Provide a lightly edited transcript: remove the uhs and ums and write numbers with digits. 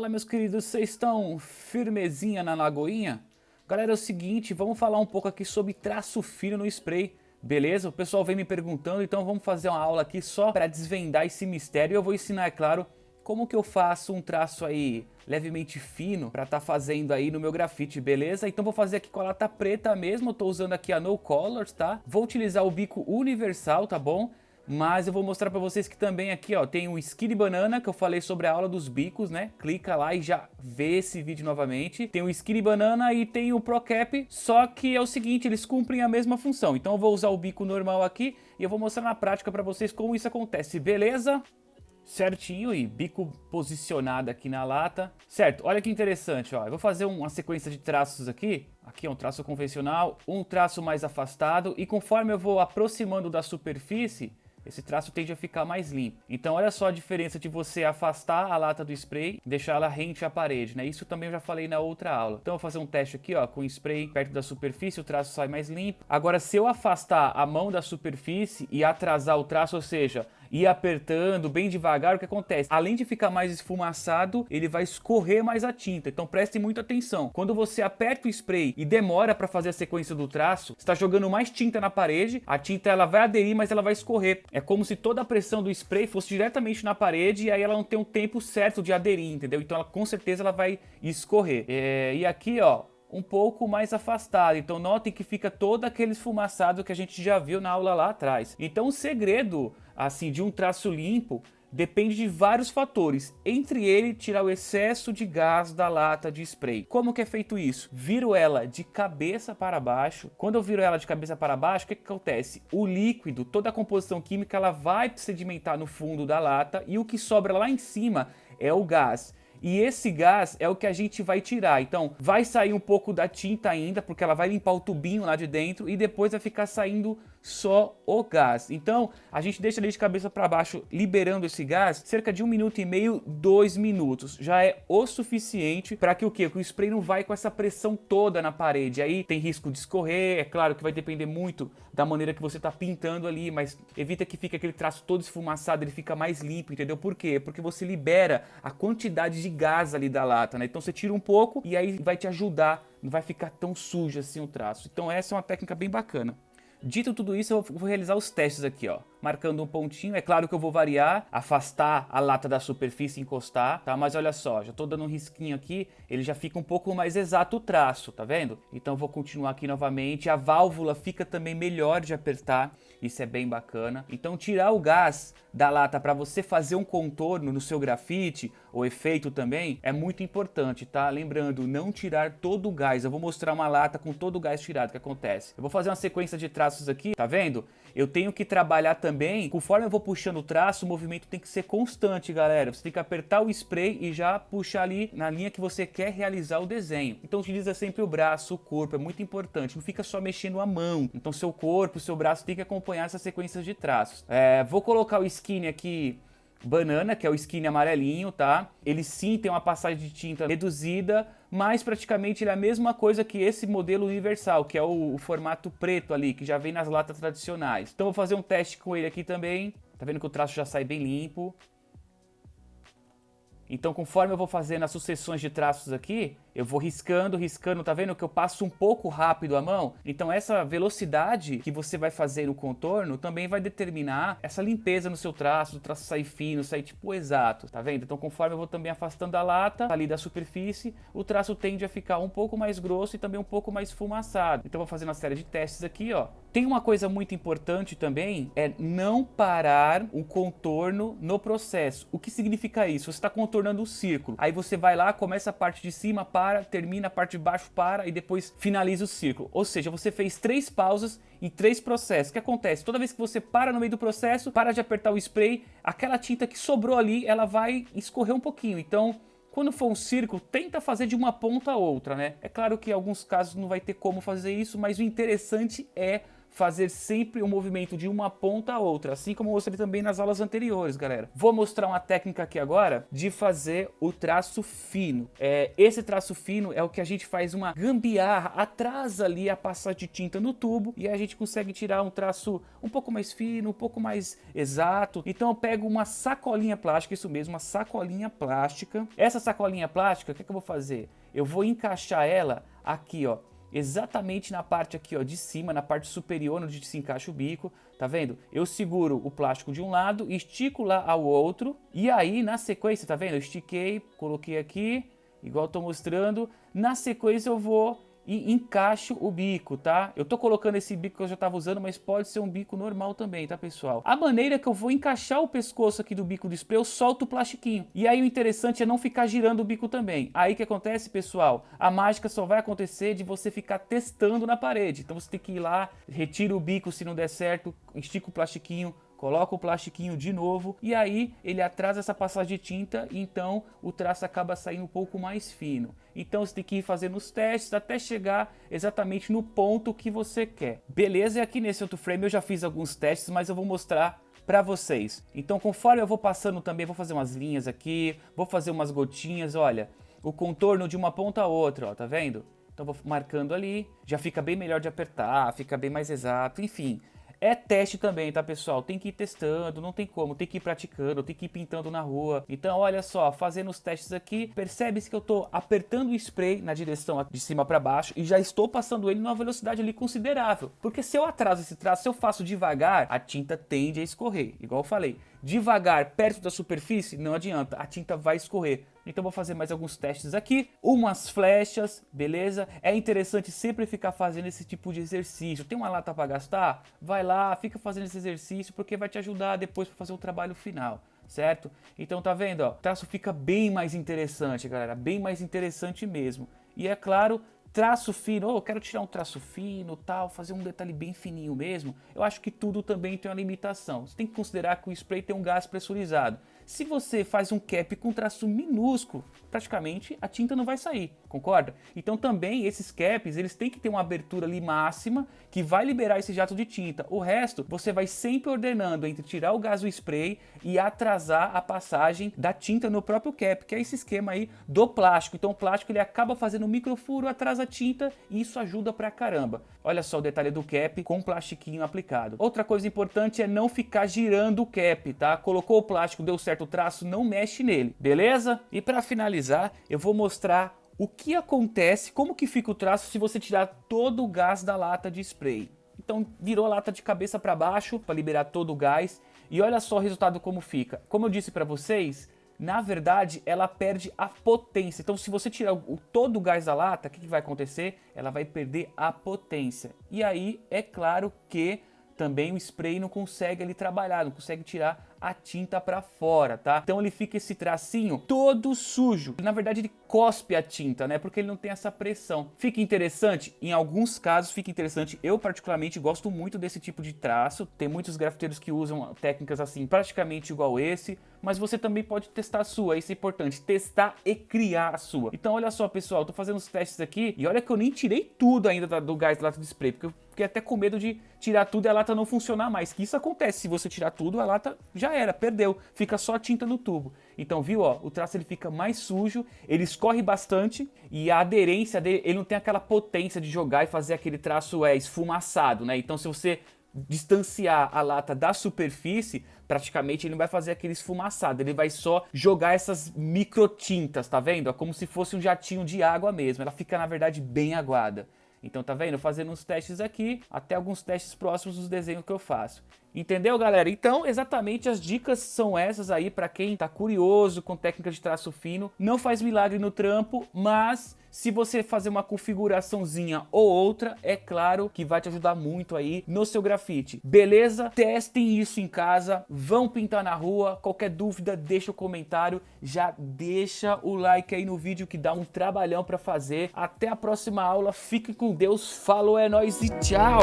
Fala, meus queridos, vocês estão firmezinha na lagoinha? Galera, é o seguinte, vamos falar um pouco aqui sobre traço fino no spray, beleza? O pessoal vem me perguntando, então vamos fazer uma aula aqui só para desvendar esse mistério. Eu vou ensinar, é claro, como que eu faço um traço aí levemente fino para estar fazendo aí no meu grafite, beleza? Então vou fazer aqui com a lata preta mesmo, eu tô usando aqui a No Colors, tá? Vou utilizar o bico universal, tá bom? Mas eu vou mostrar pra vocês que também aqui, ó, tem o Skinny Banana, que eu falei sobre a aula dos bicos, né? Clica lá e já vê esse vídeo novamente. Tem o Skinny Banana e tem o Pro Cap, só que é o seguinte, eles cumprem a mesma função. Então eu vou usar o bico normal aqui e eu vou mostrar na prática pra vocês como isso acontece, beleza? Certinho e bico posicionado aqui na lata. Certo, olha que interessante, ó. Eu vou fazer uma sequência de traços aqui. Aqui é um traço convencional, um traço mais afastado. E conforme eu vou aproximando da superfície, esse traço tende a ficar mais limpo. Então olha só a diferença de você afastar a lata do spray e deixar ela rente à parede, né? Isso também eu já falei na outra aula. Então eu vou fazer um teste aqui, ó, com spray perto da superfície, o traço sai mais limpo. Agora, se eu afastar a mão da superfície e atrasar o traço, ou seja, ir apertando bem devagar, o que acontece? Além de ficar mais esfumaçado, ele vai escorrer mais a tinta. Então prestem muita atenção. Quando você aperta o spray e demora para fazer a sequência do traço, você está jogando mais tinta na parede, a tinta ela vai aderir, mas ela vai escorrer. É como se toda a pressão do spray fosse diretamente na parede e aí ela não tem um tempo certo de aderir, entendeu? Então ela com certeza ela vai escorrer. E aqui, ó, um pouco mais afastado, então notem que fica todo aquele esfumaçado que a gente já viu na aula lá atrás. Então o segredo, assim, de um traço limpo depende de vários fatores, entre ele tirar o excesso de gás da lata de spray. Como que é feito isso? Viro ela de cabeça para baixo. Quando eu viro ela de cabeça para baixo, o que acontece? O líquido, toda a composição química, ela vai sedimentar no fundo da lata e o que sobra lá em cima é o gás. E esse gás é o que a gente vai tirar. Então vai sair um pouco da tinta ainda, porque ela vai limpar o tubinho lá de dentro e depois vai ficar saindo só o gás. Então a gente deixa ele de cabeça para baixo liberando esse gás cerca de 1 minuto e meio, 2 minutos. Já é o suficiente para que o quê? Que o spray não vai com essa pressão toda na parede. Aí tem risco de escorrer, é claro que vai depender muito da maneira que você está pintando ali, mas evita que fique aquele traço todo esfumaçado, ele fica mais limpo, entendeu? Por quê? Porque você libera a quantidade de gás ali da lata, né? Então você tira um pouco e aí vai te ajudar, não vai ficar tão sujo assim o traço. Então essa é uma técnica bem bacana. Dito tudo isso, eu vou realizar os testes aqui, ó. Marcando um pontinho, é claro que eu vou variar, afastar a lata da superfície e encostar, tá? Mas olha só, já tô dando um risquinho aqui, ele já fica um pouco mais exato o traço, tá vendo? Então eu vou continuar aqui novamente, a válvula fica também melhor de apertar, isso é bem bacana. Então tirar o gás da lata para você fazer um contorno no seu grafite, o efeito também, é muito importante, tá? Lembrando, não tirar todo o gás, eu vou mostrar uma lata com todo o gás tirado, o que acontece? Eu vou fazer uma sequência de traços aqui, tá vendo? Eu tenho que trabalhar também, conforme eu vou puxando o traço, o movimento tem que ser constante, galera. Você tem que apertar o spray e já puxar ali na linha que você quer realizar o desenho. Então utiliza sempre o braço, o corpo, é muito importante. Não fica só mexendo a mão. Então seu corpo, seu braço tem que acompanhar essa sequência de traços. Vou colocar o skinny aqui, banana, que é o skinny amarelinho, tá? Ele sim tem uma passagem de tinta reduzida, mas praticamente ele é a mesma coisa que esse modelo universal, que é o formato preto ali, que já vem nas latas tradicionais. Então vou fazer um teste com ele aqui também. Tá vendo que o traço já sai bem limpo. Então conforme eu vou fazendo as sucessões de traços aqui, eu vou riscando, tá vendo que eu passo um pouco rápido a mão? Então essa velocidade que você vai fazer no contorno também vai determinar essa limpeza no seu traço, o traço sair fino, sair tipo exato, tá vendo? Então conforme eu vou também afastando a lata ali da superfície, o traço tende a ficar um pouco mais grosso e também um pouco mais esfumaçado. Então eu vou fazendo uma série de testes aqui, ó. Tem uma coisa muito importante também, é não parar o contorno no processo. O que significa isso? Você está contornando o círculo, aí você vai lá, começa a parte de cima, para, termina a parte de baixo, para e depois finaliza o círculo. Ou seja, você fez 3 pausas em 3 processos. O que acontece? Toda vez que você para no meio do processo, para de apertar o spray, aquela tinta que sobrou ali, ela vai escorrer um pouquinho. Então, quando for um círculo, tenta fazer de uma ponta a outra, né? É claro que em alguns casos não vai ter como fazer isso, mas o interessante é fazer sempre o movimento de uma ponta a outra, assim como eu mostrei também nas aulas anteriores, galera. Vou mostrar uma técnica aqui agora de fazer o traço fino. Esse traço fino é o que a gente faz uma gambiarra, atrasa ali a passagem de tinta no tubo e a gente consegue tirar um traço um pouco mais fino, um pouco mais exato. Então eu pego uma sacolinha plástica, isso mesmo, uma sacolinha plástica. Essa sacolinha plástica, o que eu vou fazer? Eu vou encaixar ela aqui, ó, exatamente na parte aqui, ó, de cima, na parte superior, onde se encaixa o bico, tá vendo? Eu seguro o plástico de um lado, estico lá ao outro, e aí na sequência, tá vendo? Eu estiquei, coloquei aqui, igual eu tô mostrando, na sequência eu vou e encaixo o bico, tá? Eu tô colocando esse bico que eu já tava usando, mas pode ser um bico normal também, tá, pessoal? A maneira que eu vou encaixar o pescoço aqui do bico do spray, eu solto o plastiquinho. E aí o interessante é não ficar girando o bico também. Aí o que acontece, pessoal? A mágica só vai acontecer de você ficar testando na parede. Então você tem que ir lá, retira o bico se não der certo, estica o plastiquinho, coloca o plastiquinho de novo e aí ele atrasa essa passagem de tinta e então o traço acaba saindo um pouco mais fino. Então você tem que ir fazendo os testes até chegar exatamente no ponto que você quer. Beleza? E aqui nesse outro frame eu já fiz alguns testes, mas eu vou mostrar para vocês. Então conforme eu vou passando também, vou fazer umas linhas aqui, vou fazer umas gotinhas, olha, o contorno de uma ponta a outra, ó, tá vendo? Então vou marcando ali, já fica bem melhor de apertar, fica bem mais exato, enfim. É teste também, tá, pessoal? Tem que ir testando, não tem como, tem que ir praticando, tem que ir pintando na rua. Então, olha só, fazendo os testes aqui, percebe-se que eu tô apertando o spray na direção de cima para baixo e já estou passando ele numa velocidade ali considerável. Porque se eu atraso esse traço, se eu faço devagar, a tinta tende a escorrer, igual eu falei. Devagar, perto da superfície, não adianta, a tinta vai escorrer. Então vou fazer mais alguns testes aqui, umas flechas, beleza? É interessante sempre ficar fazendo esse tipo de exercício. Tem uma lata para gastar? Vai lá, fica fazendo esse exercício porque vai te ajudar depois para fazer o trabalho final, certo? Então tá vendo, ó, o traço fica bem mais interessante, galera, bem mais interessante mesmo. E é claro, traço fino, eu quero tirar um traço fino, tal, fazer um detalhe bem fininho mesmo. Eu acho que tudo também tem uma limitação. Você tem que considerar que o spray tem um gás pressurizado. Se você faz um cap com traço minúsculo, praticamente a tinta não vai sair, concorda? Então também esses caps, eles têm que ter uma abertura ali máxima que vai liberar esse jato de tinta. O resto, você vai sempre ordenando entre tirar o gás do spray e atrasar a passagem da tinta no próprio cap, que é esse esquema aí do plástico. Então o plástico ele acaba fazendo um microfuro, atrasa a tinta e isso ajuda pra caramba. Olha só o detalhe do cap com plastiquinho aplicado. Outra coisa importante é não ficar girando o cap, tá? Colocou o plástico, deu certo o traço, não mexe nele, beleza? E para finalizar, eu vou mostrar o que acontece, como que fica o traço se você tirar todo o gás da lata de spray. Então virou a lata de cabeça para baixo para liberar todo o gás e olha só o resultado como fica. Como eu disse para vocês, na verdade ela perde a potência. Então se você tirar todo o gás da lata, o que vai acontecer? Ela vai perder a potência. E aí é claro que também o spray não consegue ali trabalhar, não consegue tirar a tinta para fora, tá? Então ele fica esse tracinho todo sujo. Na verdade ele cospe a tinta, né? Porque ele não tem essa pressão. Fica interessante? Em alguns casos fica interessante. Eu particularmente gosto muito desse tipo de traço. Tem muitos grafiteiros que usam técnicas assim praticamente igual esse. Mas você também pode testar a sua, isso é importante. Testar e criar a sua. Então olha só, pessoal, eu tô fazendo os testes aqui. E olha que eu nem tirei tudo ainda do gás da lata de spray. Porque eu fiquei até com medo de tirar tudo e a lata não funcionar mais. Que isso acontece, se você tirar tudo, a lata já era, perdeu, fica só a tinta no tubo. Então viu, ó, o traço ele fica mais sujo, ele escorre bastante e a aderência dele, ele não tem aquela potência de jogar e fazer aquele traço esfumaçado, né? Então se você distanciar a lata da superfície, praticamente ele não vai fazer aquele esfumaçado, ele vai só jogar essas microtintas, tá vendo? É como se fosse um jatinho de água mesmo, ela fica na verdade bem aguada. Então tá vendo? Fazendo uns testes aqui, até alguns testes próximos dos desenhos que eu faço. Entendeu, galera? Então, exatamente as dicas são essas aí para quem tá curioso com técnica de traço fino. Não faz milagre no trampo, mas se você fazer uma configuraçãozinha ou outra, é claro que vai te ajudar muito aí no seu grafite. Beleza? Testem isso em casa, vão pintar na rua. Qualquer dúvida, deixa o comentário. Já deixa o like aí no vídeo que dá um trabalhão para fazer. Até a próxima aula. Fique com Deus. Falou, é nóis e tchau!